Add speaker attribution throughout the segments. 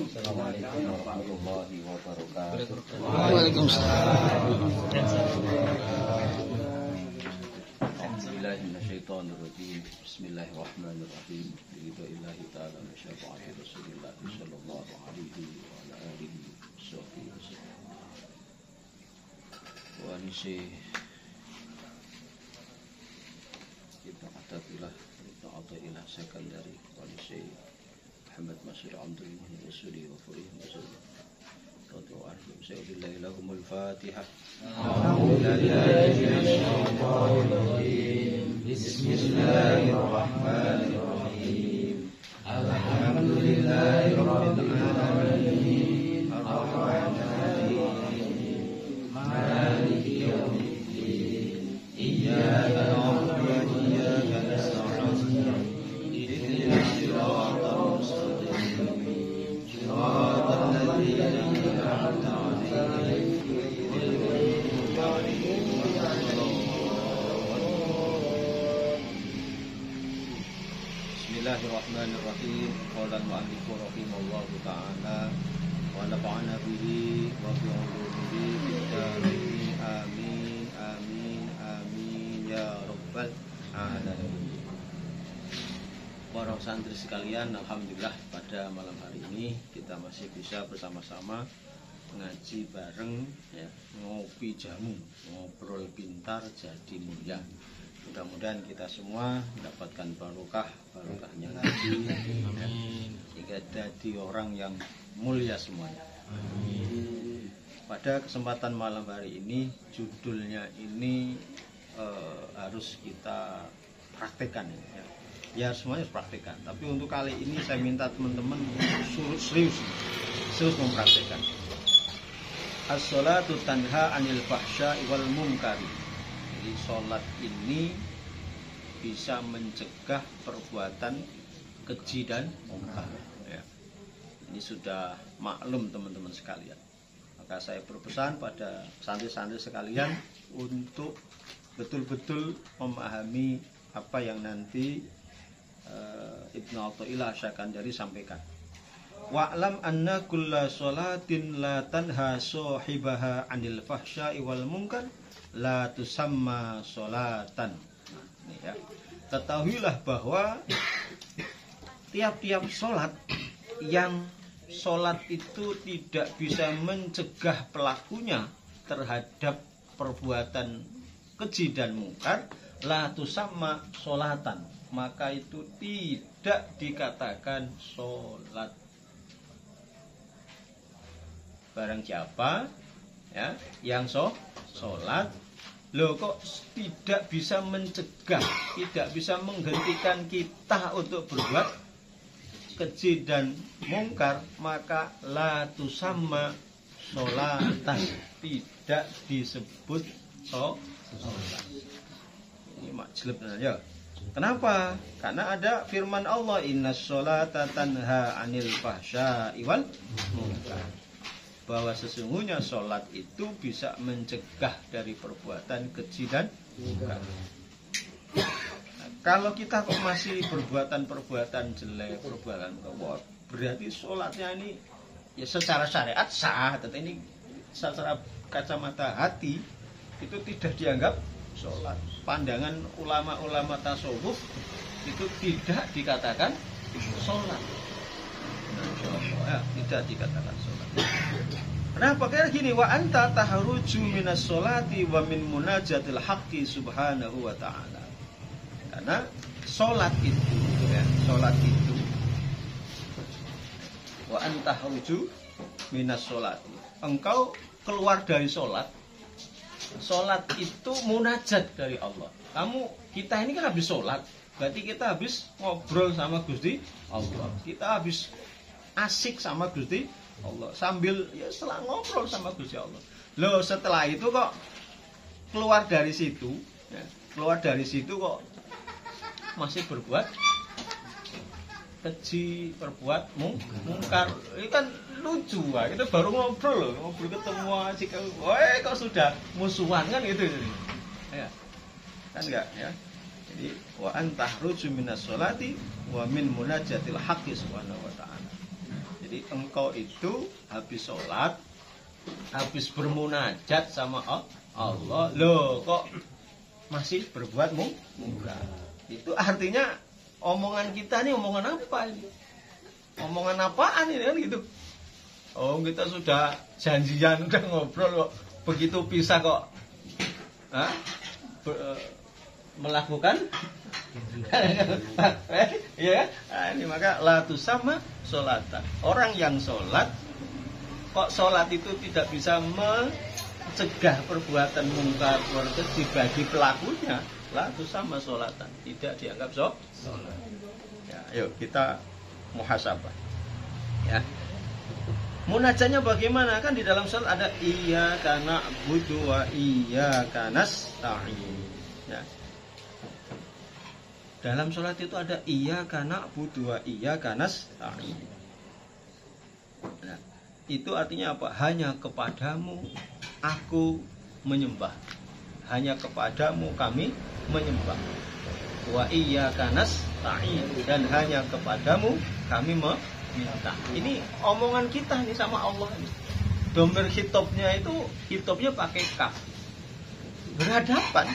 Speaker 1: Assalamualaikum warahmatullahi wabarakatuh.
Speaker 2: Waalaikumsalam.
Speaker 1: Bismillahirrahmanirrahim. Bismillahirrahmanirrahim. Billahi ta'ala wa syafaati Rasulillah sallallahu alaihi wa ala alihi wasallam. Wa nisi kita atabilah ta'atilah sekandari wa nisi Muhammad Masir Abdul Muhyiddin Rasuli wa Furih Masuri Tatu'an Sayyidillah lahumul Fatihah. Bismillahirrahmanirrahim. Alhamdulillahi Rabbil Alamin. Ar-Rahmanir-Rahim. Maliki yaumiddin. Iyyaka na'budu wa iyyaka nasta'in. Ihdinas siratal mustaqim. Siratal ladzina an'amta 'alaihim ghairil maghdubi 'alaihim. Bismillahirrahmanirrahim. Qala al-mu'allif rahimahullahu ta'ala wa nafa'ana bihi wa bi 'ulumihi fid-dharain. Amin amin amin ya rabbal alamin. Para santri sekalian, alhamdulillah pada malam hari ini kita masih bisa bersama-sama ngaji bareng ya, ngopi jamu, ngobrol pintar jadi mulia. Mudah-mudahan kita semua mendapatkan barokahnya ngaji ya, sehingga jadi orang yang mulia semuanya. Pada kesempatan malam hari ini, judulnya ini harus kita praktekkan ya. Ya semuanya harus praktekkan. Tapi untuk kali ini saya minta teman-teman serius mempraktekkan. As-sholatu tanha 'anil fahsya'i wal munkari. Jadi sholat ini bisa mencegah perbuatan keji dan munkar. Ya. Ini sudah maklum teman-teman sekalian. Maka saya berpesan pada santri-santri sekalian untuk betul-betul memahami apa yang nanti Ibnu Athaillah Syakandari sampaikan. Wa'lam anna kulla sholatin la tanha sahibaha 'anil fahsya'i wal munkar la tusamma sholatan. Ini ya. Ketahuilah bahwa tiap-tiap sholat yang sholat itu tidak bisa mencegah pelakunya terhadap perbuatan keji dan munkar, la tusamma sholatan, maka itu tidak dikatakan sholat. Barang siapa ya yang sholat, loh kok tidak bisa mencegah, tidak bisa menghentikan kita untuk berbuat keji dan mungkar, maka la tusamma sholatan, tidak disebut sholat. Ini majlub ya. Kenapa? Karena ada firman Allah, innas sholata tanha 'anil fahsya'i wal munkar. Bahwa sesungguhnya sholat itu bisa mencegah dari perbuatan keji dan munkar. Nah, kalau kita kok masih perbuatan jelek, perbuatan kotor, berarti sholatnya ini ya secara syariat sah, tetapi ini secara kacamata hati itu tidak dianggap sholat. Pandangan ulama-ulama tasawuf itu tidak dikatakan sholat. Ya, tidak dikatakan sholat. Kenapa? Karena gini, wa anta taharuju minas sholati wa min munajatil haqqi subhanahu wa ta'ala. Karena sholat itu, ya, sholat itu, wa antahruju minas sholati. Engkau keluar dari sholat. Sholat itu munajat dari Allah. Kita ini kan habis sholat, berarti kita habis ngobrol sama Gusti Allah. Kita habis asik sama Gusti Allah. Sambil ya setelah ngobrol sama Gusti Allah. Loh setelah itu kok keluar dari situ, ya, keluar dari situ kok masih berbuat keji, berbuat mungkar. Ini kan lucu, kita baru ngobrol ketemu aja, kok sudah musuhan kan gitu, ya kan enggak ya. Jadi wa antahruju minas sholati wa min munajatil haqqi subhanahu wa ta'ala. Jadi engkau itu habis sholat, habis bermunajat sama Allah, loh kok masih berbuat mungkar. Itu artinya omongan kita ini omongan apa ini? Omongan apaan ini kan gitu? Oh kita sudah janjian, udah ngobrol kok begitu pisah kok melakukan ya, ini maka la tusamma sholatan. Orang yang sholat kok sholat itu tidak bisa mencegah perbuatan mungkar bagi pelakunya, la tusamma sholatan, tidak dianggap sholat. Ya, yuk kita muhasabah. Ya. Munajatnya bagaimana? Kan di dalam sholat ada iyyaka na'budu wa iyyaka nasta'in. Ya. Dalam sholat itu ada iyyaka na'budu wa iyyaka nasta'in. Nah, itu artinya apa? Hanya kepadamu aku menyembah. Hanya kepadamu kami menyembah. Wa iyyaka nasta'in, dan hanya kepadamu kami meminta. Ini omongan kita nih sama Allah ini. Domir hitopnya itu hitopnya pakai kaf. Berhadapan.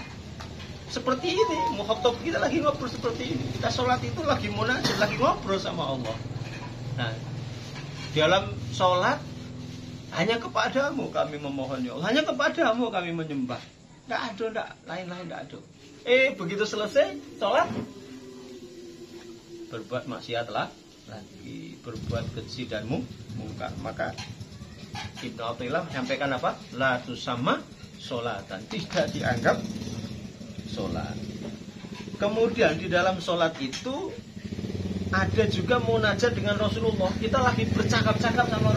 Speaker 1: Seperti ini, mukhatab kita lagi ngobrol seperti ini. Kita sholat itu lagi munajat, lagi ngobrol sama Allah. Nah, dalam sholat hanya kepadamu kami memohon ya Allah, hanya kepadamu kami menyembah. Tidak ada, lain-lain tidak ada. Begitu selesai sholat, berbuat maksiat lagi, berbuat keji dan mungkar. Maka Ibnu Athaillah menyampaikan apa? La tusamma sholatan, tidak dianggap sholat. Kemudian di dalam sholat itu ada juga munajat dengan Rasulullah. Kita lagi bercakap-cakap sama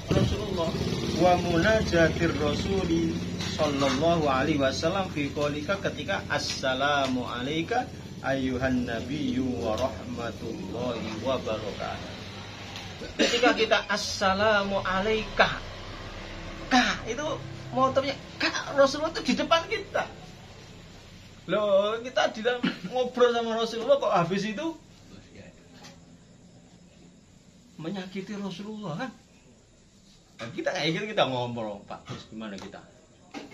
Speaker 1: Rasulullah. Wa munajatir Rasuli sallallahu alaihi wasallam fi qaulika, ketika assalamu alayka ayyuhan nabiyyu wa rahmatullahi wa barakatuh. Ketika kita assalamu alayka, itu motornya Rasulullah itu di depan kita. Loh, kita di dalam ngobrol sama Rasulullah kok habis itu menyakiti Rasulullah kan? Dan kita kayak gitu, kita ngobrol, Pak, terus gimana kita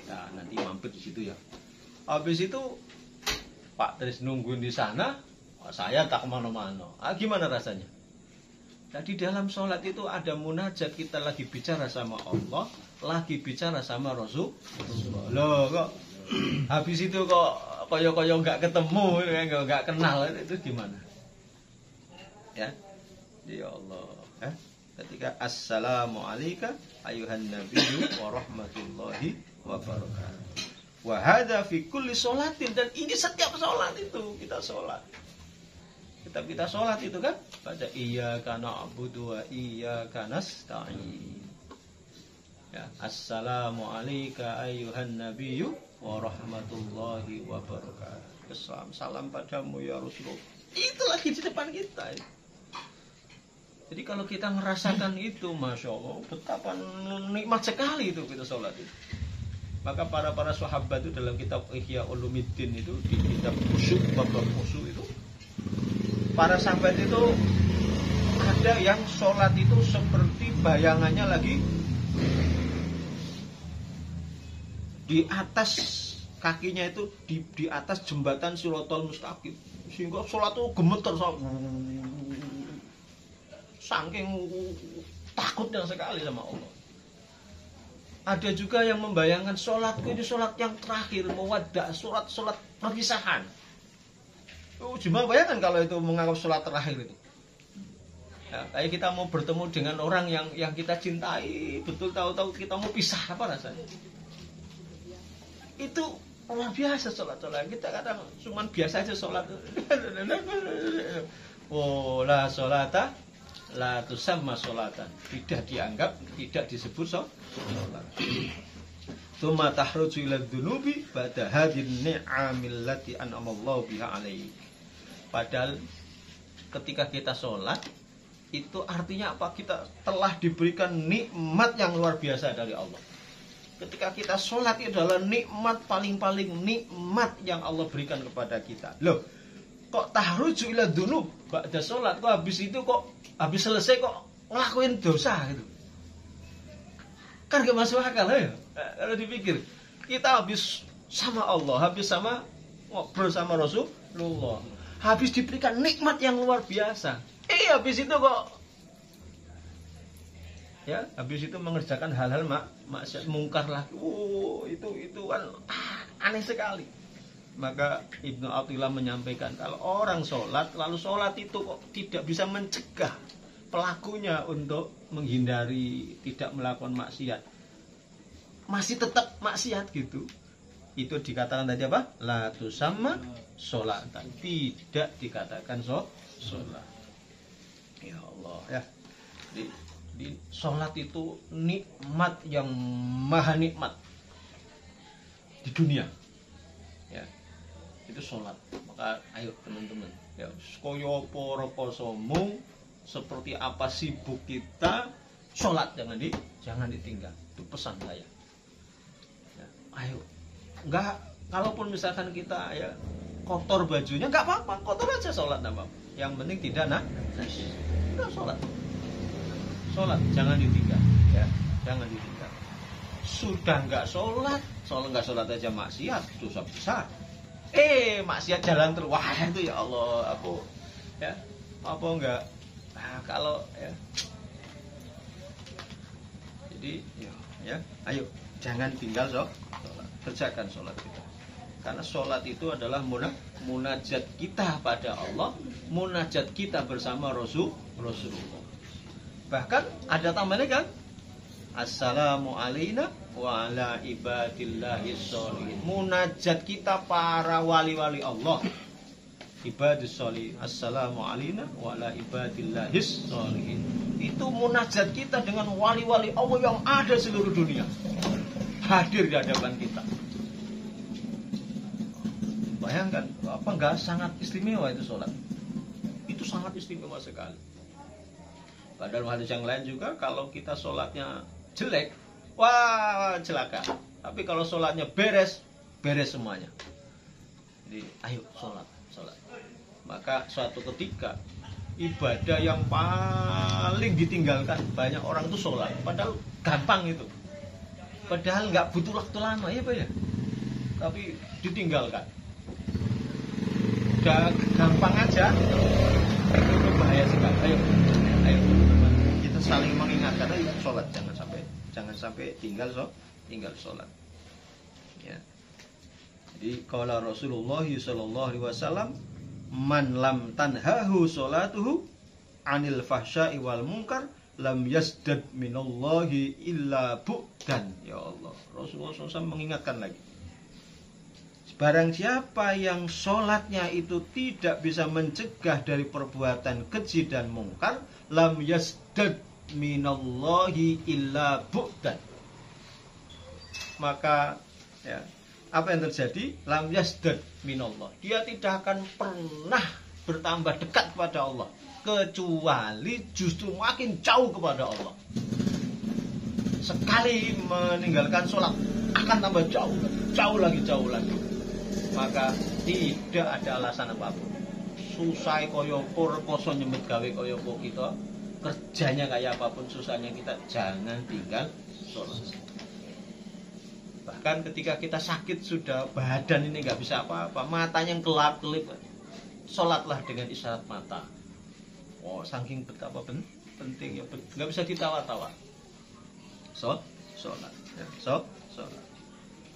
Speaker 1: nanti mampir di situ ya. Habis itu Pak Tris nungguin di sana, saya tak kemana-mana. Gimana rasanya? Jadi dalam sholat itu ada munajat, kita lagi bicara sama Allah, lagi bicara sama Rasulullah. Loh kok habis itu kok koyo-koyo nggak ketemu, nggak kenal, itu gimana? Ya Allah. Ketika assalamu alayka ayuhan nabiyyu wa rahmatullahi wa barakatuh. Wa hadza fi kulli sholatin, dan ini setiap sholat itu kita sholat. Kita sholat itu kan pada iyyaka na'budu wa iyyaka nasta'in. Ya, assalamu alayka ayuhan nabiyyu wa rahmatullahi wa barakatuh. Salam padamu ya Rasulullah. Itu lagi di depan kita. Jadi kalau kita ngerasakan itu, Masya Allah, betapa nikmat sekali itu kita sholat itu. Maka para sahabat itu dalam kitab Ihya Ulumuddin itu, di kitab Khusyuk, bab khusyuk itu, para sahabat itu ada yang sholat itu seperti bayangannya lagi di atas kakinya itu di atas jembatan Shiratal Mustaqim, sehingga sholat itu gemeter saking takutnya sekali sama Allah. Ada juga yang membayangkan sholatku ini sholat yang terakhir, mewadda, sholat perpisahan. Cuma bayangkan kalau itu menganggap sholat terakhir itu. Ya, kayak kita mau bertemu dengan orang yang kita cintai, betul tahu-tahu kita mau pisah, apa rasanya? Itu luar biasa sholat-sholat. Kita kadang cuma biasa aja sholat. Oh, la sholata la tusamma sholatan. Tidak dianggap, tidak disebut sholat. Tsumma tahruju ila dzunubi ba'da hadhihi ni'amil lati an'amallahu biha 'alaik. Padahal ketika kita sholat itu artinya apa? Kita telah diberikan nikmat yang luar biasa dari Allah. Ketika kita sholat itu adalah nikmat paling-paling nikmat yang Allah berikan kepada kita. Loh, kok tahruju ila dzunub ba'da sholat? Kok habis itu habis selesai kok ngelakuin dosa gitu? Kan gak masuk akal ya? Kalau dipikir, kita habis sama Allah, habis sama ngobrol sama Rasulullah, habis diberikan nikmat yang luar biasa. Habis itu kok ya, habis itu mengerjakan hal-hal maksiat mungkar lagi. Itu kan aneh sekali. Maka Ibnu Athaillah menyampaikan kalau orang sholat, lalu sholat itu kok tidak bisa mencegah pelakunya untuk menghindari tidak melakukan maksiat, masih tetap maksiat gitu, itu dikatakan tadi apa? La tusamma sholatan, tidak dikatakan sholat. Ya Allah ya. Di sholat itu nikmat yang maha nikmat di dunia. Ya. Itu sholat. Maka ayo teman-teman, ya koyo apa posomu, seperti apa sibuk kita, sholat jangan ditinggal. Itu pesan saya. Ya, ayo. Enggak, kalaupun misalkan kita ya kotor bajunya, enggak apa-apa, kotor aja sholat enggak apa-apa. Yang penting tidak najis. Udah sholat, jangan ditinggal, ya, jangan ditinggal. Sudah nggak sholat aja maksiat, dosa besar. Maksiat jalan terus, wah itu ya Allah, aku ya apa enggak? Kalau ya, jadi ya, ayo jangan tinggal sholat, kerjakan sholat kita. Karena sholat itu adalah munajat kita pada Allah, munajat kita bersama Rasulullah. Bahkan ada tambahannya kan, assalamu alayna wa ala ibadillahis sholihin. Munajat kita para wali-wali Allah, ibadis sholihin. Assalamu alayna wa ala ibadillahis sholihin. Itu munajat kita dengan wali-wali Allah yang ada seluruh dunia, hadir di hadapan kita. Bayangkan, apa enggak sangat istimewa itu sholat? Itu sangat istimewa sekali. Padahal hadis yang lain juga, kalau kita sholatnya jelek, wah celaka. Tapi kalau sholatnya beres semuanya. Jadi ayo sholat. Maka suatu ketika ibadah yang paling ditinggalkan banyak orang itu sholat. Padahal gampang itu. Padahal nggak butuh waktu lama ya Pak ya. Tapi ditinggalkan. Udah gampang aja, itu bahaya sekali. Ayo kita saling mengingatkan, ayo sholat, jangan sampai tinggal sholat. Ya. Jadi kalau Rasulullah sallallahu alaihi wasallam, man lam tanhahu sholatuhu anil fahsya'i wal munkar lam yasdad minallahi illa bu'dan. Ya Allah, Rasulullah SAW mengingatkan lagi, barang siapa yang sholatnya itu tidak bisa mencegah dari perbuatan keji dan mungkar, lam yasdad minallahi illa bu'dan. Maka ya, apa yang terjadi? Lam yasdad minallah. Dia tidak akan pernah bertambah dekat kepada Allah, kecuali justru makin jauh kepada Allah. Sekali meninggalkan sholat akan tambah jauh lagi. Maka tidak ada alasan apapun. Susah koyo pur koso nyemit gawe koyo kita, kerjanya kayak apapun susahnya, kita jangan tinggal sholat. Bahkan ketika kita sakit sudah badan ini nggak bisa apa-apa, matanya kelap-kelip, sholatlah dengan isyarat mata. Saking betapa pentingnya, nggak bisa ditawar-tawar. Sholat, ya, sholat.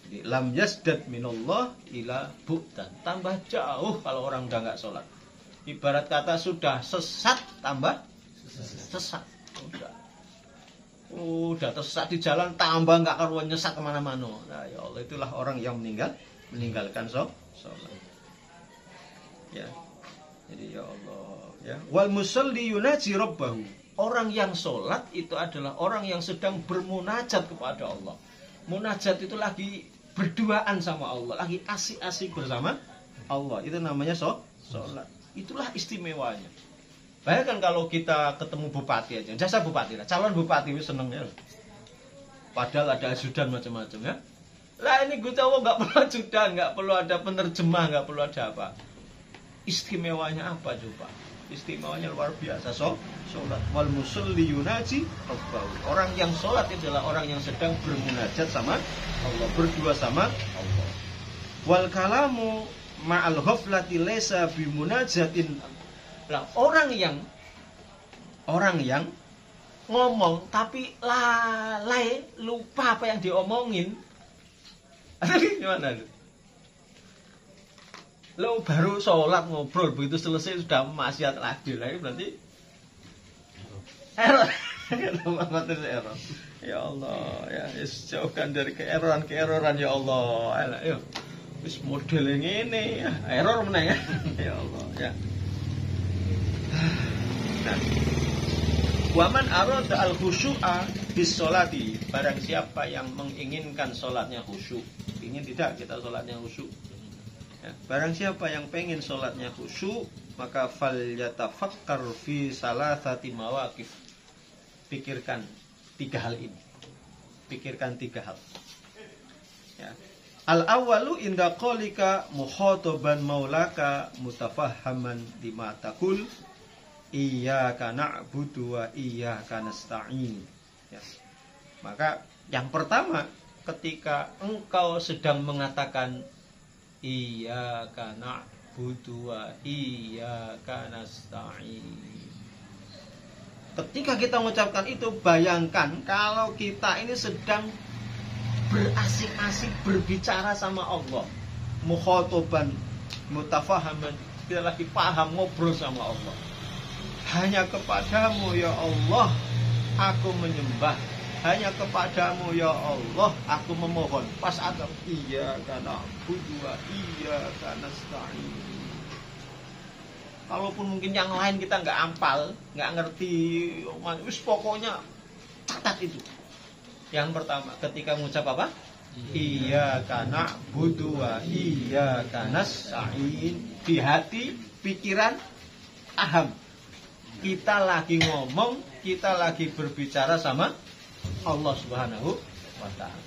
Speaker 1: Jadi, lam yasdad minallah ila bu'dan. Tambah jauh kalau orang udah nggak sholat. Ibarat kata sudah sesat tambah sesat. Udah tersesat di jalan tambah nggak karuan nyesat kemana-mana. Nah, ya Allah, itulah orang yang meninggalkan sholat. Ya. Jadi ya Allah, ya. Wal musalli yunaji rabbahu. Orang yang sholat itu adalah orang yang sedang bermunajat kepada Allah. Munajat itu lagi berduaan sama Allah, lagi asik-asik bersama Allah. Itu namanya sholat. Itulah istimewanya. Bayangkan kalau kita ketemu bupati aja, jasa bupati lah, calon bupati itu senengnya. Padahal ada ajudan macam-macam ya. Lah ini gue tahu nggak perlu ajudan, nggak perlu ada penerjemah, nggak perlu ada apa. Istimewanya apa coba? Istimewanya luar biasa. Sholat wal musalli yunaji rabbahu. Orang yang sholat adalah orang yang sedang bermunajat sama Allah, berdua sama Allah. Wal kalamu ma'al ghaflati laysa bimunajatin. Lah orang yang ngomong tapi lalai, lupa apa yang diomongin. Gimana itu? Lo baru sholat ngobrol, begitu selesai sudah maksiat lagi. Lah berarti error. Error. Ya Allah, ya jauhkan dari keeroran ya Allah. Ayo. Wis model ngene, error meneh ya. Ya Allah, ya. Nah. Waman arada al-khusyu'a bis sholati. Barang siapa yang menginginkan sholatnya khusyuk. Ingin tidak kita sholatnya khusyuk. Ya, barang siapa yang pengen sholatnya khusyuk, maka fal yatafakkar fi salasati mawaqif. Pikirkan 3 hal ini. Pikirkan 3 hal. Ya. Al-awwalu inda qalika mukhataban maulaka mutafahhaman lima taqul iyyaka na'budu wa iyyaka nasta'in. Ya. Maka yang pertama, ketika engkau sedang mengatakan iyyaka na'budu wa iyyaka nasta'in. Ketika kita mengucapkan itu, bayangkan kalau kita ini sedang berasik-asik berbicara sama Allah. Mukhataban, mutafahaman, kita lagi paham ngobrol sama Allah. Hanya kepadamu ya Allah aku menyembah. Hanya kepadamu ya Allah aku memohon. Pas ada iyyaka na'budu wa iyyaka nasta'in. Kalaupun mungkin yang lain kita nggak hafal, nggak ngerti, wis pokoknya catat itu. Yang pertama, ketika mengucap apa? Iyyaka na'budu wa iyyaka nasta'in. Di hati, pikiran, paham. Kita lagi ngomong, kita lagi berbicara sama Allah Subhanahu wa ta'ala.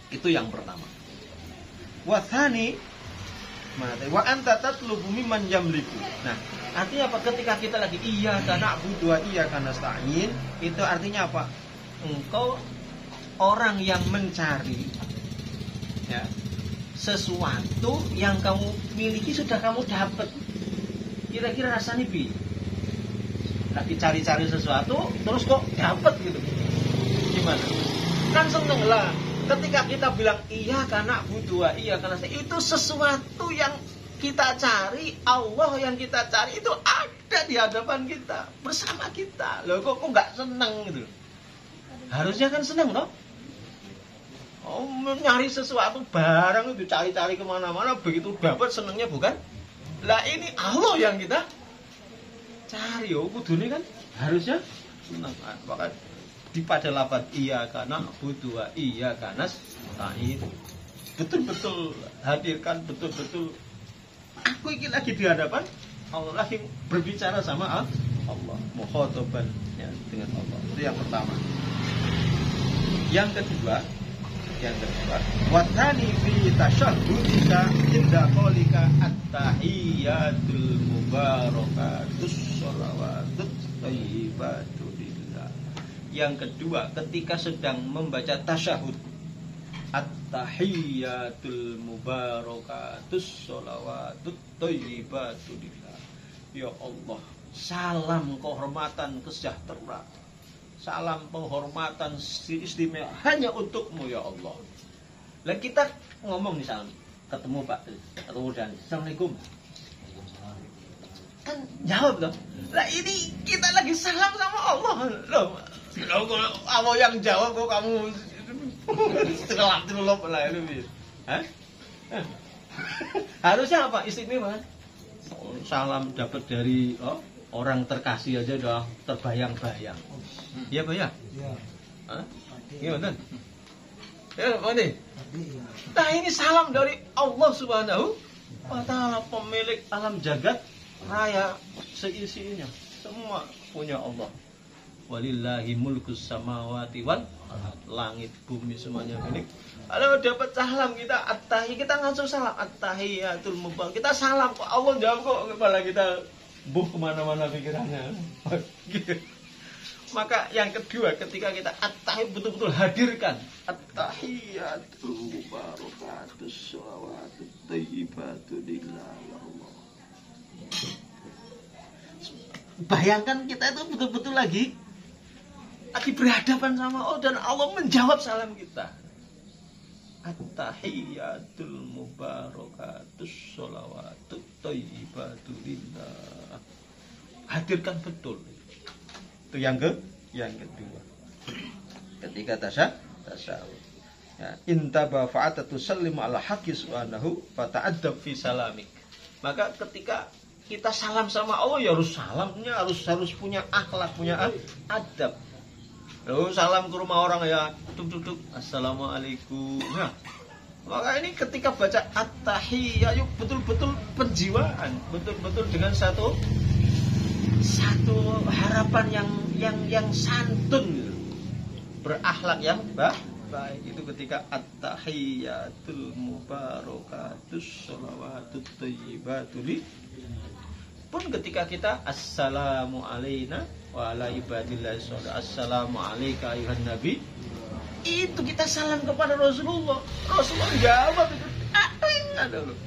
Speaker 1: Itu yang pertama. Wa tsani, wa anta tatlubu mimman yamliku. Nah, artinya apa? Ketika kita lagi iyyaka na'budu wa iyyaka nasta'in, itu artinya apa? Engkau orang yang mencari ya, sesuatu yang kamu miliki sudah kamu dapat. Kira-kira rasanya bi lagi cari-cari sesuatu terus kok dapat gitu, gimana? Kan seneng lah ketika kita bilang iyyaka na'budu wa iyyaka nasta'in. Itu sesuatu yang kita cari, Allah yang kita cari itu ada di hadapan kita, bersama kita. Loh kok nggak seneng gitu? Harusnya kan seneng toh. Oh, nyari sesuatu barang itu cari-cari kemana-mana, begitu dapat senengnya bukan? Lah ini Allah yang kita cari, oh kudune kan harusnya senang. Maka di pada lafaz iyyaka na'budu wa iyyaka nasta'in, betul-betul hadirkan, betul-betul aku ini lagi di hadapan Allah, lagi berbicara sama Allah, mukhataban ya, dengan Allah. Itu yang pertama. Yang kedua, watani fi tasyahhudika inda qaulika at-tahiyyatul mubarakatus shalawatut thayyibatu lillah. Yang kedua, ketika sedang membaca tasyahud, at-tahiyyatul mubarakatus shalawatut thayyibatu lillah. Ya Allah, salam kehormatan kesejahteraan, salam penghormatan istimewa hanya untukmu ya Allah. Lah kita ngomong misalnya ketemu Pak, ketemu dan Assalamualaikum. Kan jawab dong. Lah ini kita lagi salam sama Allah. Loh kalau Allah yang jawab kok kamu terlap lah itu. Hah? Harusnya apa? Istimewa. Salam dapat dari orang terkasih aja udah terbayang-bayang. Iya Pak ya? Iya. Hah? Gimana? Ya, mana? Nah ini salam dari Allah Subhanahu wa Ta'ala, pemilik alam jagat raya seisinya. Semua punya Allah. Walillahi mulkus samawati wal langit bumi semuanya milik. Kalau dapat salam kita kita langsung salam at-tahiyatul mubarak. Kita salam kok Allah jawab kok, kepala kita kemana-mana pikirannya. Maka yang kedua ketika kita at-tahiyat betul-betul hadirkan at-tahiyatul mubarakatus shalawatut thayyibatu lillah ya Allah. Bayangkan kita itu betul-betul lagi berhadapan sama Allah dan Allah menjawab salam kita. At-tahiyatul mubarakatus shalawatut thayyibatu lillah. Hadirkan betul. Itu yang kedua. Ketika tasawuf. Ya, intaba fa'ata tusallimu ala haqqi subhanahu fata'addab fi salamik. Maka ketika kita salam sama Allah ya harus salamnya harus punya akhlak, punya adab. Lalu salam ke rumah orang ya tuk assalamualaikum. Nah, maka ini ketika baca at-tahiyyah yuk betul-betul penjiwaan, betul-betul dengan satu harapan yang santun gitu. Berakhlak yang baik. Itu ketika at-tahiyyatul mubarakatus shalawatut thayyibatu li. Pun ketika kita assalamu alaina wa ala ibadillah sholih, assalamu alayka ayuhan nabi, itu kita salam kepada Rasulullah. Rasulullah jawab itu. Ada loh.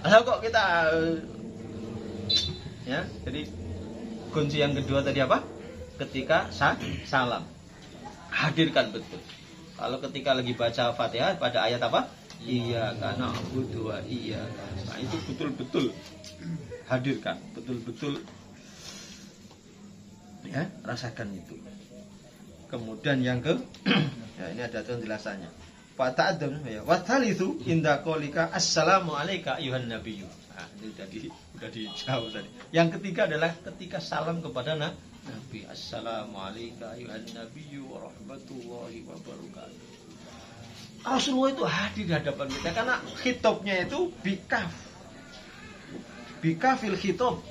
Speaker 1: Kalau kok kita ya, jadi kunci yang kedua tadi apa? Ketika salam hadirkan betul. Kalau ketika lagi baca Fatihah pada ayat apa? Iyyaka na'budu wa iyyaka. Nah, itu betul-betul hadirkan, betul-betul ya, rasakan itu. Kemudian yang ya ini ada penjelasannya. Fata'adam ya. Wa tsalitsu inda qaulika assalamu alayka ayuhan nabiyyu. Nah, ini sudah dijawab tadi. Yang ketiga adalah ketika salam kepada Nabi. Assalamualaikum ayuhan nabiyyu wa rahmatullahi wa barakatuh. Rasulullah itu hadir di hadapan kita karena khitabnya itu bikafil khitab.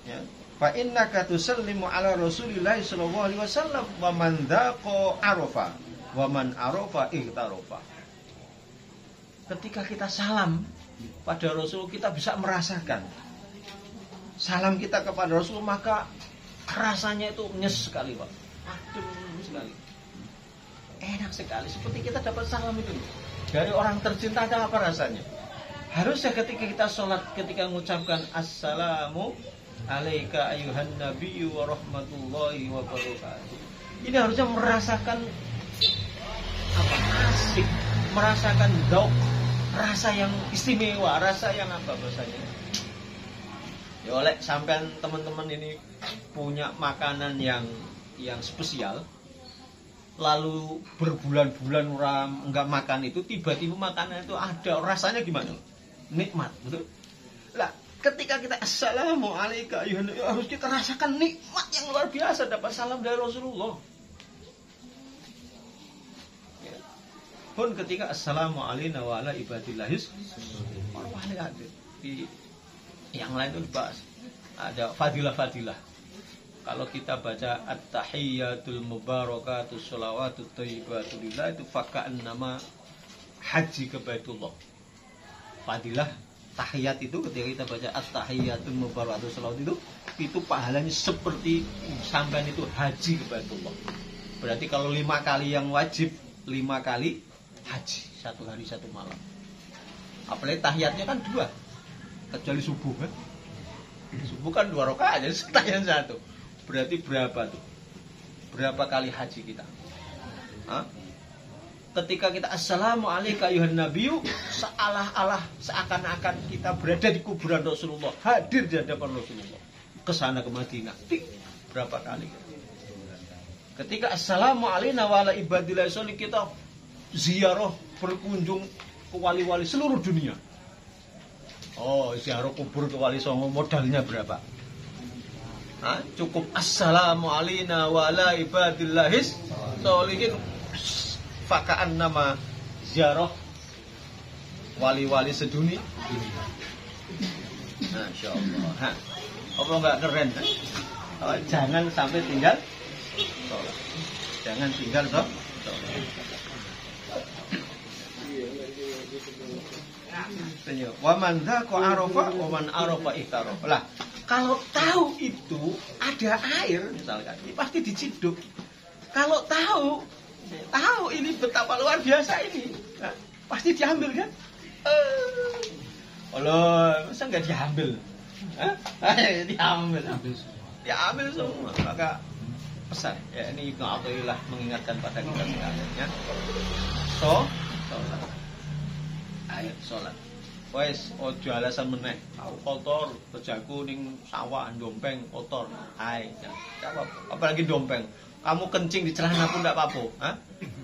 Speaker 1: Ya. Fa innaka tusallimu ala Rasulillah sallallahu alaihi wasallam wa man dhaqa arafa wa man arafa ihtarafa. Ketika kita salam pada Rasul kita bisa merasakan salam kita kepada Rasul, maka rasanya itu nyes sekali Pak, adem sekali, enak sekali, seperti kita dapat salam itu dari orang tercinta. Apa rasanya? Harusnya ketika kita sholat, ketika mengucapkan assalamu alaika ayuhan nabiyyu wa rahmatullahi wa barakatuh, ini harusnya merasakan apa, asik, merasakan dauk, rasa yang istimewa, rasa yang apa bahasanya. Ya oleh sampean teman-teman ini punya makanan yang spesial, lalu berbulan-bulan orang enggak makan itu, tiba-tiba makanan itu ada, rasanya gimana? Nikmat, betul? Lah, ketika kita assalamu alayka ayuhan, harus kita rasakan nikmat yang luar biasa dapat salam dari Rasulullah. Ya. Pun ketika assalamu alayna wa ala ibadillahis, ada di yang lain itu dibahas. Ada fadilah-fadilah. Kalau kita baca at-tahiyyatul mubarakatus shalawatut thayyibatu lillah, itu faka'an nama haji ke Baitullah. Fadilah tahiyat itu ketika kita baca at-tahiyyatul mubarakatus shalawatut itu pahalanya seperti sampean itu haji ke Baitullah. Berarti kalau 5 kali yang wajib, 5 kali haji, 1 hari 1 malam. Apalagi tahiyatnya kan 2. Kecuali subuh kan. Subuh kan 2 rakaat aja, tahiyat 1. Berarti berapa tuh? Berapa kali haji kita? Hah? ketika kita assalamu alayka ayuhan nabiyyu, sealah-alah seakan-akan kita berada di kuburan Rasulullah, hadir di hadapan Rasulullah. Ke sana ke Madinah. Berapa kali? Ketika assalamu alayna wa ala ibadillah sholihin, kita ziarah berkunjung ke wali-wali seluruh dunia. Oh, ziarah kubur ke Wali Songo modalnya berapa? Hah? Cukup assalamu alayna wa ala ibadillahis sholihin. Fakaan nama ziarah wali-wali sedunia. Masya Allah. Apa enggak keren? Oh, jangan sampai tinggal sholat. Jangan tinggal sholat. Waman dzaqo arafa waman arafa ihtarafa. Lah, kalau tahu itu ada air misalkan, ini pasti diciduk. Kalau tahu ini betapa luar biasa ini, nah, pasti diambil kan? Allah, masa nggak diambil? Diambil semua. Maka pesan ya, ini Ibnu Athaillah mengingatkan pada kita sekalian ya. Sholat. Ayat sholat. Wes ojo alasan meneh. Aku kotor, kerjaku ning sawah dompeng kotor. Apalagi dompeng. Kamu kencing di celana pun enggak apa-apa, ha?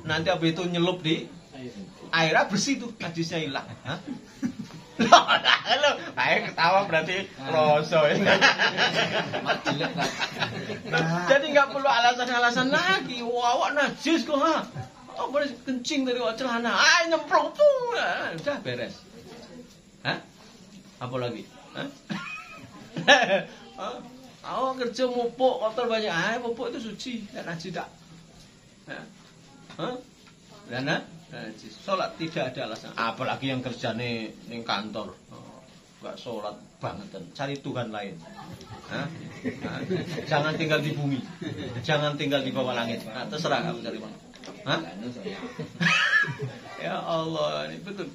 Speaker 1: Nanti habis itu nyelup di airnya bersih tuh, najisnya hilang, ha? Loh, air ketawa berarti kroso. Jadi enggak perlu alasan-alasan lagi. Wah, najis kok, ha? Oh, boleh kencing dari celana. Nyemplung tuh. Udah beres. Hah? Apa lagi? Hah? Oh, kerja mupuk kotor banyak. Mupuk itu suci, dan najis tak. Hah? Dan najis. Salat tidak ada alasan. Apalagi yang kerjane ning kantor. Enggak salat banget, cari Tuhan lain. Hah? Jangan tinggal di bumi. Jangan tinggal di bawah langit. Nah, terserah kamu cari mana. Hah? Ya Allah, ini betul.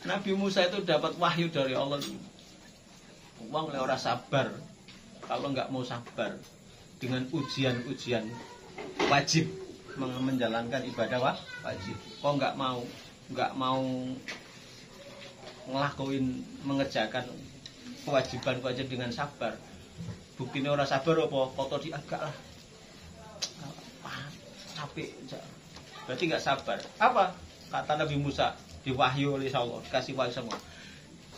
Speaker 1: Nabi Musa itu dapat wahyu dari Allah. Wong lek ora sabar, kalau nggak mau sabar dengan ujian-ujian wajib menjalankan ibadah wajib. Kok nggak mau ngelakuin mengerjakan kewajiban dengan sabar. Buktinya orang sabar apa? Kotor diagak lah. Capek. Berarti nggak sabar. Apa? Kata Nabi Musa, diwahyu oleh Allah, kasih wahyu semua.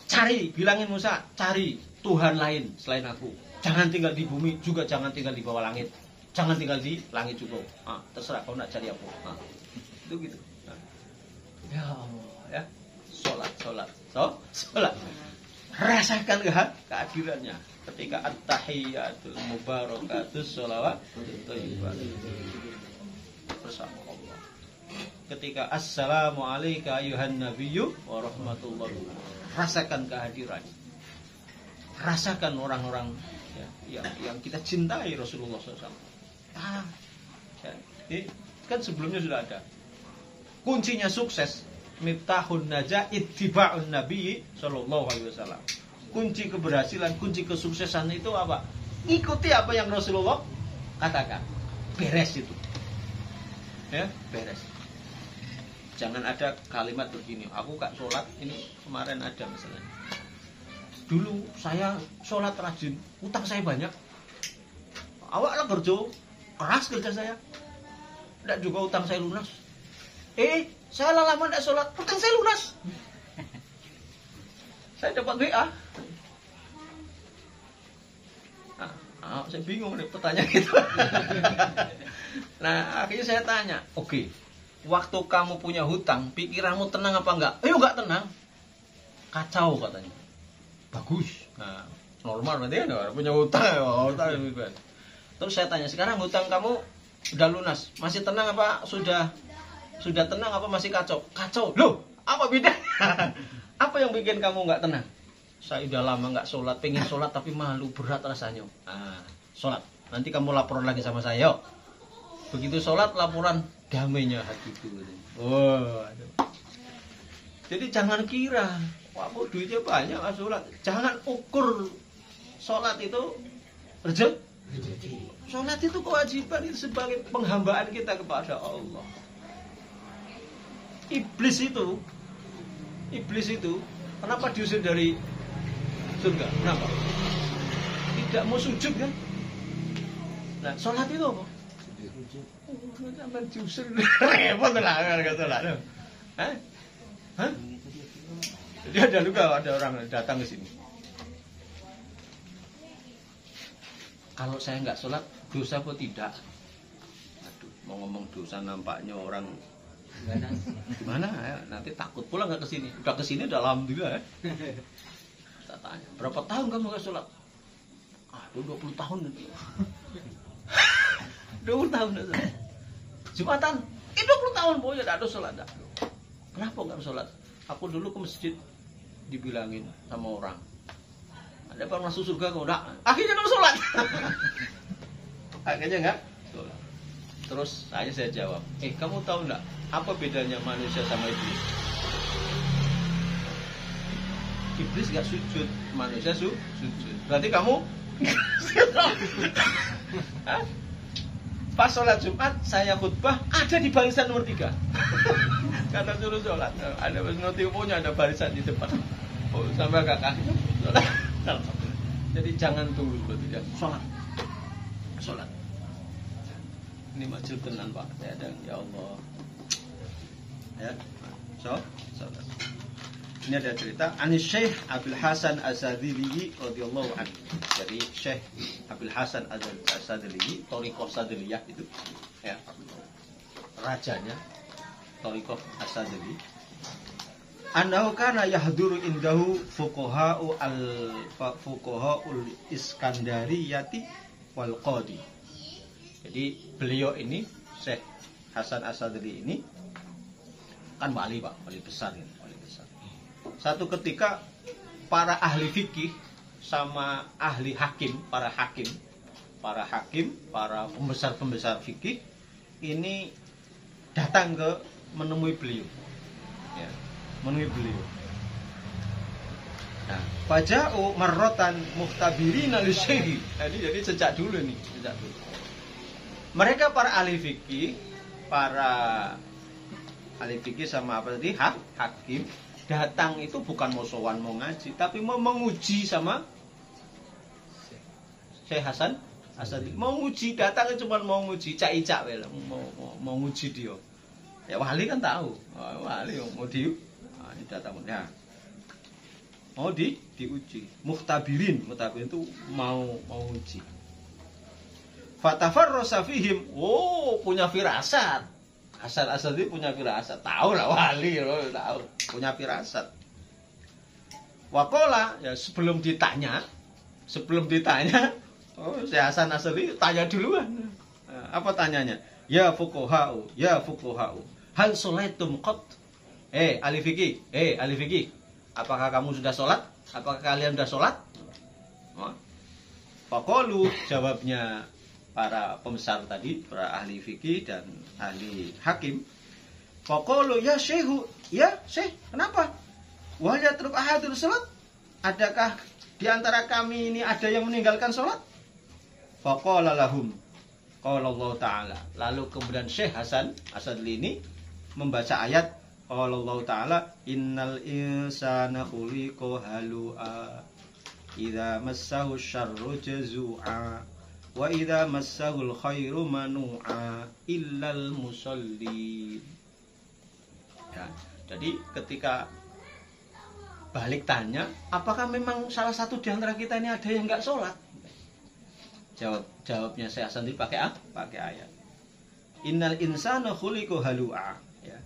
Speaker 1: Cari, bilangin Musa, cari Tuhan lain selain aku. Jangan tinggal di bumi, juga jangan tinggal di bawah langit. Jangan tinggal di langit juga. Terserah kau nak cari apa. Itu gitu. Ya Allah, ya. Sholat. Rasakan kehadirannya ketika at-tahiyyatul mubarakatus sholawat bersama Allah. Ketika assalamu alayka ayuhan nabiyyu wa rahmatullahi wa barakatuh. Rasakan kehadirannya. Rasakan orang-orang yang kita cintai Rasulullah SAW. Ini kan sebelumnya sudah ada. Kuncinya sukses, miftahun najah ittiba'un nabi sallallahu alaihi wasallam. Kunci keberhasilan, kunci kesuksesan itu apa? Ikuti apa yang Rasulullah katakan. Beres itu. Ya, beres. Jangan ada kalimat begini, aku gak sholat, ini kemarin ada misalnya. Dulu saya sholat rajin, utang saya banyak. Awak lah kerja, keras kerja saya. Tidak juga utang saya lunas. Saya lama tidak sholat, utang saya lunas. Saya dapat WA. Saya bingung nih pertanyaan gitu. Nah, akhirnya saya tanya, oke. Waktu kamu punya hutang, pikiranmu tenang apa enggak? Enggak tenang. Kacau katanya. Bagus. Nah, normal berarti kan punya hutang. Terus saya tanya, sekarang hutang kamu sudah lunas, masih tenang apa sudah tenang apa masih kacau? Kacau. Loh, apa beda? Apa yang bikin kamu enggak tenang? Saya udah lama enggak sholat, pengen sholat tapi malu, berat rasanya. Sholat. Nanti kamu laporan lagi sama saya. Yuk. Begitu sholat laporan, damainya hatiku. Jadi jangan kira, wah duitnya banyak nggak sholat. Jangan ukur sholat itu rezeki. Sholat itu kewajiban, itu sebagai penghambaan kita kepada Allah. Iblis itu kenapa diusir dari surga? Kenapa? Tidak mau sujud kan? Nah, sholat itu apa? Sampai diusir repot lah, sholat. Hah? Jadi ada orang datang ke sini. Kalau saya nggak sholat, dosa apa tidak? Aduh, mau ngomong dosa nampaknya orang gimana ya? Nanti takut pulang nggak kesini. Udah kesini, udah alhamdulillah ya. Saya tanya, berapa tahun kamu nggak sholat? Aduh, 20 tahun. 20 tahun nggak sholat. Jumatan, 20 tahun pokoknya nggak ada sholat. Kenapa nggak sholat? Aku dulu ke masjid dibilangin sama orang, ada orang masuk surga kok enggak? Akhirnya nggak sholat. Akhirnya nggak sholat. Terus saya jawab, kamu tahu nggak apa bedanya manusia sama iblis? Iblis nggak sujud, manusia sujud. Berarti kamu pas sholat Jumat saya khutbah ada di barisan nomor 3. Kata suruh sholat, ada notifonya, ada barisan di depan. Oh, sampai kakak sholat. Jadi jangan tunggu berarti sholat. Ini maju tenan Pak, ya Allah. Ya, sholat. Ini ada cerita Anis Syekh Abdul Hasan Az-Sadzili radhiyallahu anhu. Jadi Syekh Abdul Hasan Az-Sadzili, Thariqah Sadziliyah itu, ya, rajanya Thariqah Az-Sadzili. Annahu kana yahduru indahu fuqaha'ul Iskandariyati wal Qadi. Jadi beliau ini Syekh Hasan Az-Sadzili ini kan wali Pak, wali besar ini, wali besar. Satu ketika para ahli fikih sama ahli hakim, para pembesar fikih ini datang menemui beliau. Ya, menemui beliau. Nah, faja'u marratan muhtabirina lisyaihi. Jadi sejak dulu. Mereka para ahli fikih sama apa tadi? Hakim datang itu bukan mau sowan, mau ngaji, tapi mau menguji sama Syekh Hasan Asadi. Mau nguji, datangnya cuma mau nguji, cak-cak mau nguji dia. Ya wali kan tahu, wali mau ini datang ya. Mau diuji. Muhtabirin itu mau uji. Fatafarrasa fihim, punya firasat. Hasan Asadi punya firasat, tahu lah wali, tahu, punya firasat. Wakola, ya sebelum ditanya, si Hasan Asadi tanya duluan. Apa tanyanya? Ya fuqaha'u, hal sholaitum qat? Ahli fikih, apakah kamu sudah sholat? Apakah kalian sudah sholat? Faqalu, jawabnya para pembesar tadi, para ahli fikih dan ahli hakim. Faqalu ya syekhu, ya syekh, kenapa? Wa yatruk ahadul salat? Adakah di antara kami ini ada yang meninggalkan salat? Faqala lahum, qala Allah Ta'ala. Lalu kemudian Syekh Hasan Asadi ini membaca ayat qala Allah Ta'ala, innal insana khuliqa halu'a idza massahu syarru jazu'a wa idza massahul khairu manu'a illal musallin. Ya, jadi ketika balik tanya, apakah memang salah satu di antara kita ini ada yang enggak sholat? Jawabnya saya sendiri pakai ayat. Innal insana khuliqa halu'a. Ya.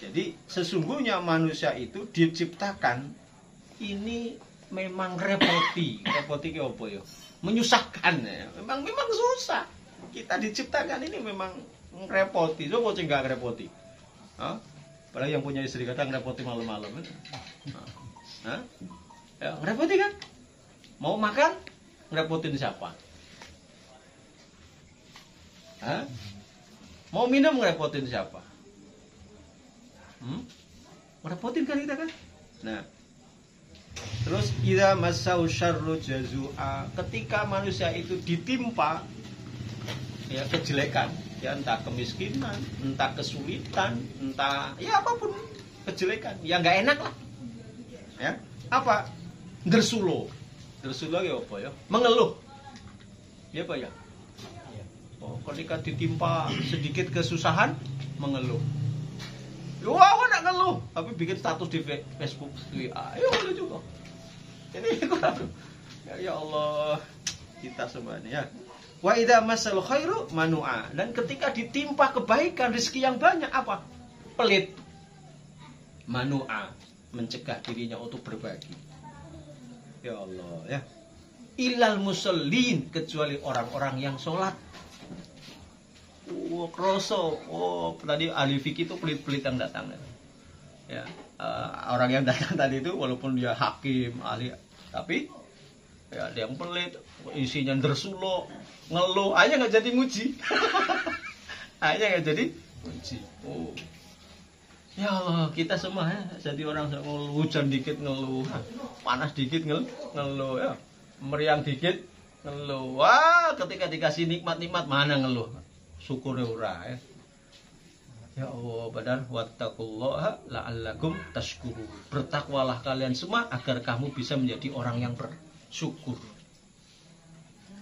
Speaker 1: Jadi sesungguhnya manusia itu diciptakan ini memang repoti ke apa ya? Menyusahkan ya. Memang susah. Kita diciptakan ini memang ngerepoti. Coba enggak ngerepoti. Apalagi yang punya istri kadang ngerepoti malam-malam. Ya, ngerepoti kan? Mau makan ngerepotin siapa? Mau minum ngerepotin siapa? Ngerepotin kan kita kan? Nah, terus idza massau syarru jazua, ketika manusia itu ditimpa ya kejelekan, Ya entah kemiskinan, entah kesulitan, entah ya apapun kejelekan, ya nggak enak lah. Ya, apa? Dersulo. Dersulo ya apa ya? Mengeluh. Ya apa ya? Oh, ketika ditimpa sedikit kesusahan, mengeluh. Wah, aku nak ngeluh, tapi bikin status di Facebook, ya boleh juga. Ini kurang. Ya Allah, kita semuanya ya. Wa idza masal khairu manu'a. Dan ketika ditimpa kebaikan, rezeki yang banyak apa? Pelit. Manu'a, mencegah dirinya untuk berbagi. Ya Allah, ya. Ilal musallin, kecuali orang-orang yang sholat. Kroso. Tadi ahli fikih itu pelit-pelit yang datang. Ya, orang yang datang tadi itu walaupun dia hakim, ahli, tapi ya dia yang pelit, isinya dersulo, ngeluh, aja nggak jadi nguji. Aja nggak jadi nguji. Ya Allah, kita semua ya, jadi orang ngeluh, hujan dikit ngeluh, panas dikit ngeluh, ya. Meriang dikit ngeluh. Wah, ketika dikasih nikmat-nikmat mana ngeluh? Syukur ora ya. Ya Allah, benar, wattaqullaha la'allakum tashkurun. Bertakwalah kalian semua agar kamu bisa menjadi orang yang bersyukur.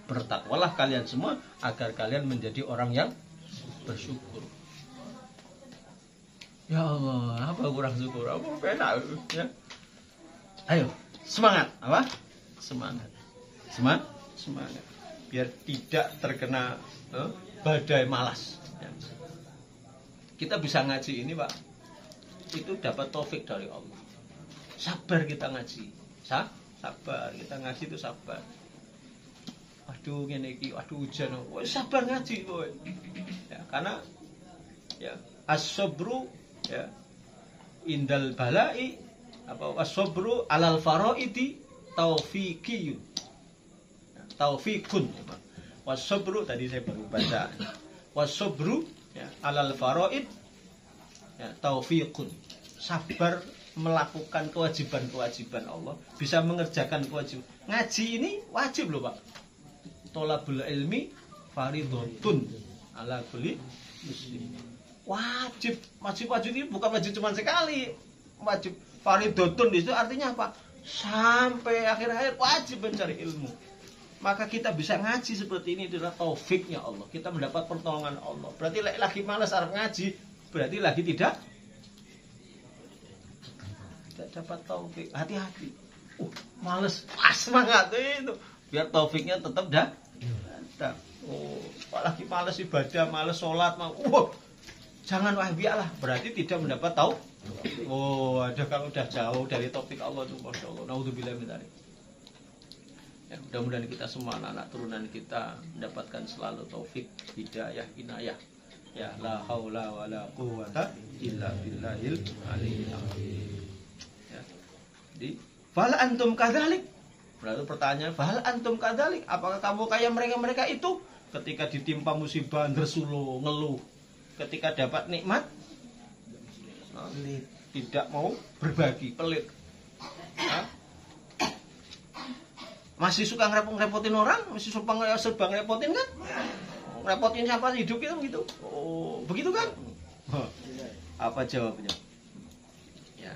Speaker 1: Bertakwalah kalian semua agar kalian menjadi orang yang bersyukur. Ya Allah, apa kurang syukur? Apa enak ya? Ayo, semangat, apa? Semangat. Semangat. Biar tidak terkena badai malas. Ya. Kita bisa ngaji ini, Pak. Itu dapat taufik dari Allah. Sabar kita ngaji. Sabar, kita ngaji itu sabar. Aduh ngene iki, aduh hujan. Sabar ngaji kowe. Ya, karena ya as-sabru ya indal balai apa as-sabru alal faraidi taufiqiyun. Ya, taufiqun ya, was-sabru tadi saya baru baca. Was-sabru ya, alal faraid ya, taufiqun. Sabar melakukan kewajiban-kewajiban Allah, bisa mengerjakan kewajiban. Ngaji ini wajib loh, Pak. Thalabul ilmi fardhotun ala kulli muslim. Wajib ini bukan wajib cuma sekali. Wajib fardhotun itu artinya apa? Sampai akhir-akhir wajib mencari ilmu. Maka kita bisa ngaji seperti ini adalah taufiknya Allah. Kita mendapat pertolongan Allah. Berarti lagi malas arep ngaji, berarti lagi tidak dapat taufik. Hati-hati. Males, semangat itu. Biar taufiknya tetap datang. Lagi malas ibadah, malas sholat, jangan biarlah. Berarti tidak mendapat taufik. Ada kalau udah jauh dari taufik Allah itu, masya Allah. Naudzubillah min dzalik. Ya, mudah-mudahan kita semua anak-anak turunan kita mendapatkan selalu taufik, hidayah, inayah. Ya, la haula wala quwwata illa billahil aliyyil azim. Ya. Jadi, fal antum kadzalik. Berarti pertanyaan, fal antum kadzalik? Apakah kamu kayak mereka-mereka itu ketika ditimpa musibah dersulo, ngeluh, ketika dapat nikmat tidak mau berbagi, pelit. Ya. Masih suka ngerepotin orang, masih suka serba ngerepotin kan? Ngerepotin siapa hidup itu begitu? Begitu kan? Apa jawabnya? Ya.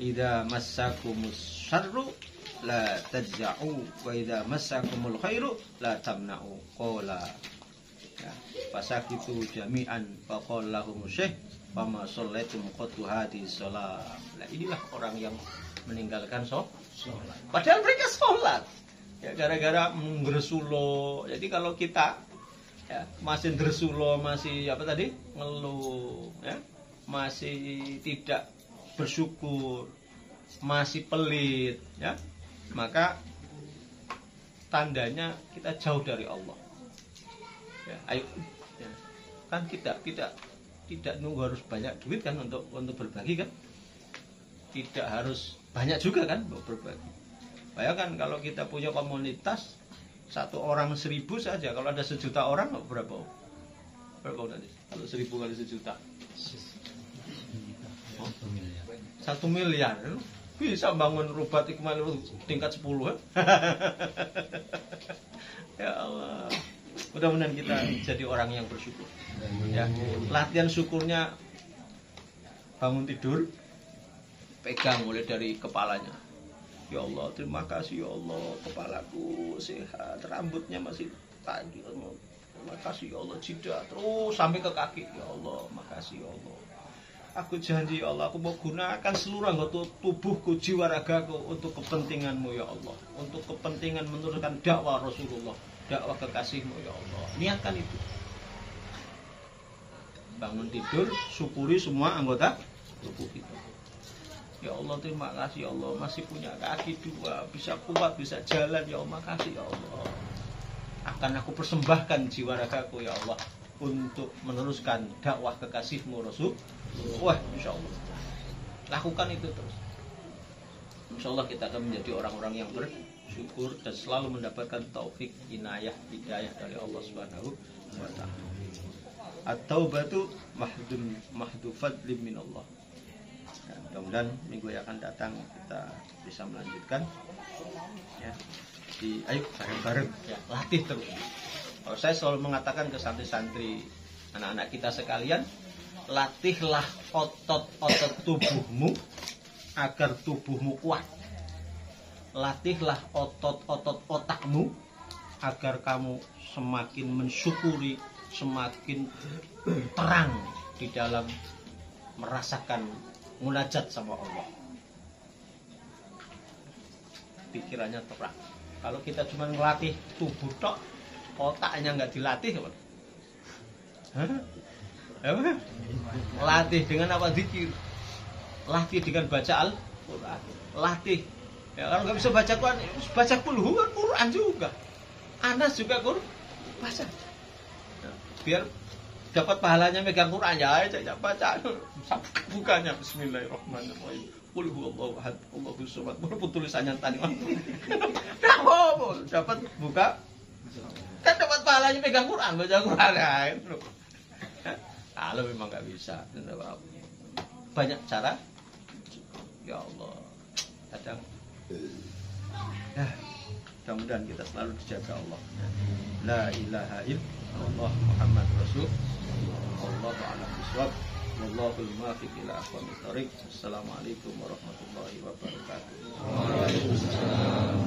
Speaker 1: Idza massakumus syarru la tajza'u wa idza massakumul khairu la tamna'u. Qala. Ya. Fasakitu jami'an faqala lahum syekh fama shallaitum qatu hadi shalah. Nah, inilah orang yang meninggalkan sholat. Padahal mereka sholat. Ya gara-gara ngresulo. Jadi kalau kita ya, masih ngresulo, masih apa tadi? Ngeluh, ya. Masih tidak bersyukur, masih pelit, ya. Maka tandanya kita jauh dari Allah. Ya, ayo. Ya. Kan tidak nunggu harus banyak duit kan untuk berbagi kan? Tidak harus banyak juga kan untuk berbagi. Bayangkan kalau kita punya komunitas 1 orang 1.000 saja, kalau ada 1 juta orang berapa? Berapa tadi? Kalau 1.000 kali 1 juta? 1 miliar. Bisa bangun rubat ikmal tingkat 10 kan? Ya Allah. Mudah-mudahan kita jadi orang yang bersyukur. Ya, latihan syukurnya bangun tidur, pegang mulai dari kepalanya. Ya Allah, terima kasih ya Allah, kepalaku sehat, rambutnya masih tajam. Terima kasih ya Allah, jidat terus sampai ke kaki. Ya Allah, makasih ya Allah. Aku janji ya Allah, aku mau gunakan seluruh anggota tubuhku, jiwa ragaku untuk kepentinganmu ya Allah. Untuk kepentingan meneruskan dakwah Rasulullah, dakwah kekasihmu ya Allah. Niatkan itu. Bangun tidur, syukuri semua anggota tubuh kita. Ya Allah, terima kasih ya Allah, masih punya kaki dua, bisa kuat, bisa jalan ya Allah, makasih ya Allah. Akan aku persembahkan jiwa ragaku ya Allah untuk meneruskan dakwah kekasihmu Rasul. Wah, insya Allah lakukan itu terus. Insya Allah kita akan menjadi orang-orang yang bersyukur dan selalu mendapatkan taufik, inayah, hidayah dari Allah Subhanahu wa Ta'ala. At-taubatu mahdu fadlim minallah. Ya, mudah-mudahan minggu yang akan datang kita bisa melanjutkan. Ya, ayo bareng-bareng ya, latih terus. Kalau saya selalu mengatakan ke santri-santri, anak-anak kita sekalian, latihlah otot-otot tubuhmu agar tubuhmu kuat. Latihlah otot-otot otakmu agar kamu semakin mensyukuri, semakin terang di dalam merasakan munajat sama Allah. Pikirannya terang. Kalau kita cuma melatih tubuh tok, otaknya nggak dilatih, apa? Apa? Latih dengan apa? Zikir. Latih dengan baca Al-Quran. Latih. Ya, kalau nggak bisa baca Quran, baca Quran juga. Anas juga baca. Nah, biar dapat pahalanya megang Quran ya, baca. Bukanya Bismillahirrahmanirrahim. Qul huwallahu ahad, Allahus samad. Walaupun tulisannya tadi. Dapat buka. Kan dapat pahalanya megang Quran, baca Quran ya. Kalau memang nggak bisa, banyak cara. Ya Allah, kadang. Ya, mudah-mudahan kita selalu dijaga Allah. La ilaha illallah Muhammad Rasul. Wallahu a'lam bishawab. Wallahul muwaffiq ila aqwamit thoriq. Assalamualaikum warahmatullahi wabarakatuh. Waalaikumsalam.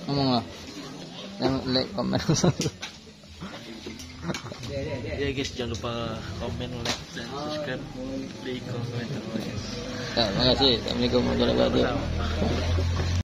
Speaker 2: Ngomong lah. Yang like, komen.
Speaker 3: Ya guys, jangan lupa komen, like, dan subscribe di kolom komentar.
Speaker 2: Ya, terima kasih. Assalamualaikum warahmatullahi wabarakatuh.